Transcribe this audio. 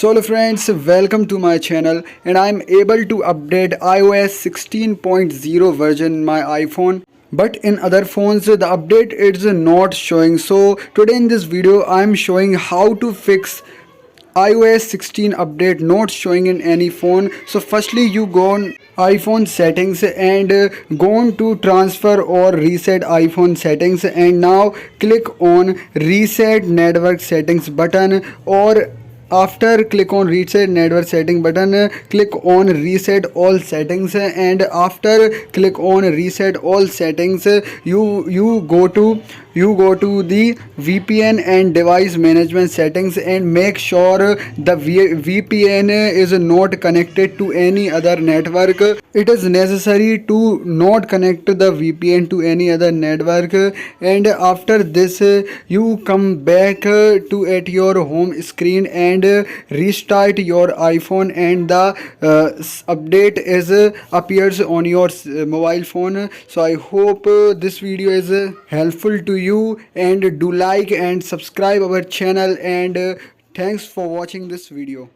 So hello friends, welcome to my channel, and I'm able to update iOS 16.0 version in my iPhone, but in other phones the update is not showing. So today in this video I'm showing how to fix iOS 16 update not showing in any phone. So firstly you go on iPhone settings and go on to transfer or reset iPhone settings, and now click on reset network settings button, or after click on reset network setting button, click on reset all settings, and after click on reset all settings, you go to the VPN and device management settings, and make sure the VPN is not connected to any other network. It is necessary to not connect the VPN to any other network, and after this you come back to at your home screen and restart your iPhone, and the update is appears on your mobile phone. So I hope this video is helpful to you, and do like and subscribe our channel, and thanks for watching this video.